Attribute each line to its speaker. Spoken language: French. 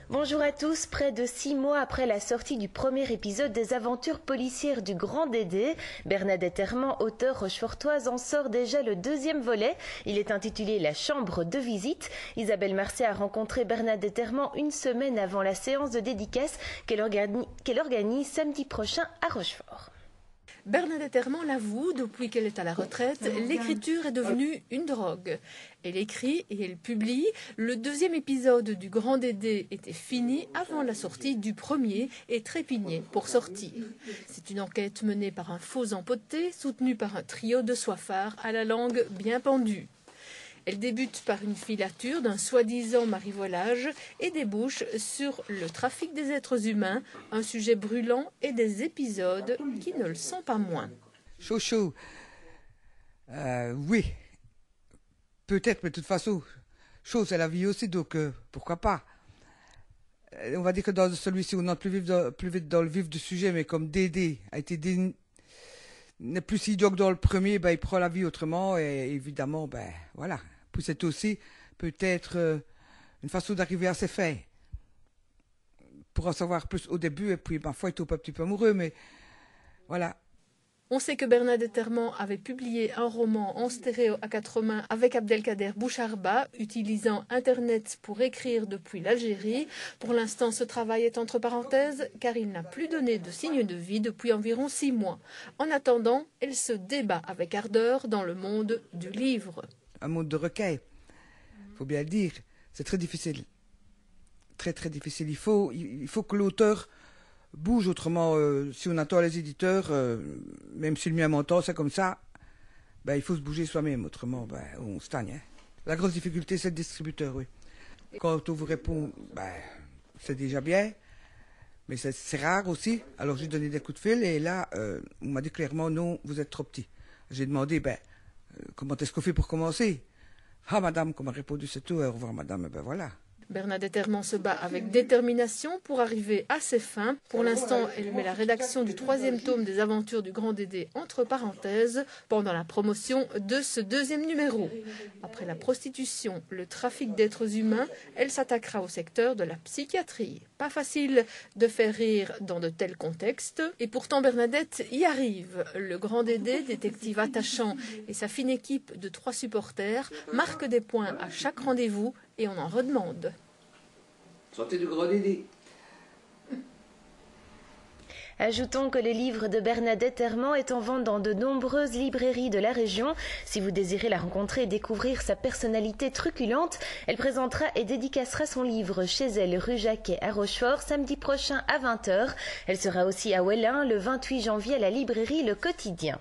Speaker 1: Bonjour à tous, près de 6 mois après la sortie du premier épisode des aventures policières du Grand Dédé, Bernadette Herrmann, auteure rochefortoise, en sort déjà le deuxième volet. Il est intitulé La chambre de visite. Isabelle Marcet a rencontré Bernadette Herrmann une semaine avant la séance de dédicace qu'elle organise samedi prochain à Rochefort.
Speaker 2: Bernadette Herrmann l'avoue, depuis qu'elle est à la retraite, l'écriture est devenue une drogue. Elle écrit et elle publie. Le deuxième épisode du Grand Dédé était fini avant la sortie du premier et trépignait pour sortir. C'est une enquête menée par un faux empoté, soutenu par un trio de soifards à la langue bien pendue. Elle débute par une filature d'un soi-disant marivolage et débouche sur le trafic des êtres humains, un sujet brûlant et des épisodes qui ne le sont pas moins.
Speaker 3: Chaud. Oui. Peut-être, mais de toute façon, chaud c'est la vie aussi, donc pourquoi pas. On va dire que dans celui-ci, on entre plus vite dans le vif du sujet, mais comme Dédé n'est plus si idiot que dans le premier, il prend la vie autrement, et évidemment, voilà. Puis c'est aussi peut-être une façon d'arriver à ses fins. Pour en savoir plus au début, et puis parfois il tombe un petit peu amoureux, mais voilà.
Speaker 2: On sait que Bernadette Herrmann avait publié un roman en stéréo à 4 mains avec Abdelkader Boucharba, utilisant Internet pour écrire depuis l'Algérie. Pour l'instant, ce travail est entre parenthèses, car il n'a plus donné de signe de vie depuis environ 6 mois. En attendant, elle se débat avec ardeur dans le monde du livre.
Speaker 3: Un monde de recueil, il faut bien le dire, c'est très difficile. Très difficile. Il faut que l'auteur bouge, autrement, si on attend les éditeurs, même si le mien m'entend, c'est comme ça, il faut se bouger soi-même, autrement, on stagne. Hein. La grosse difficulté, c'est le distributeur, oui. Quand on vous répond, c'est déjà bien, mais c'est rare aussi. Alors j'ai donné des coups de fil, et là, on m'a dit clairement, non, vous êtes trop petit. J'ai demandé, comment est-ce qu'on fait pour commencer? Ah, madame, comme a répondu, c'est tout, au revoir, madame, et voilà.
Speaker 2: Bernadette Herrmann se bat avec détermination pour arriver à ses fins. Pour l'instant, elle met la rédaction du 3e tome des aventures du Grand Dédé entre parenthèses pendant la promotion de ce 2e numéro. Après la prostitution, le trafic d'êtres humains, elle s'attaquera au secteur de la psychiatrie. Pas facile de faire rire dans de tels contextes. Et pourtant, Bernadette y arrive. Le Grand Dédé, détective attachant, et sa fine équipe de 3 supporters marquent des points à chaque rendez-vous et on en redemande.
Speaker 4: Sortez du Grand Dédé.
Speaker 1: Ajoutons que le livre de Bernadette Herrmann est en vente dans de nombreuses librairies de la région. Si vous désirez la rencontrer et découvrir sa personnalité truculente, elle présentera et dédicacera son livre chez elle, rue Jacquet à Rochefort, samedi prochain à 20 h. Elle sera aussi à Ouellin le 28 janvier à la librairie Le Quotidien.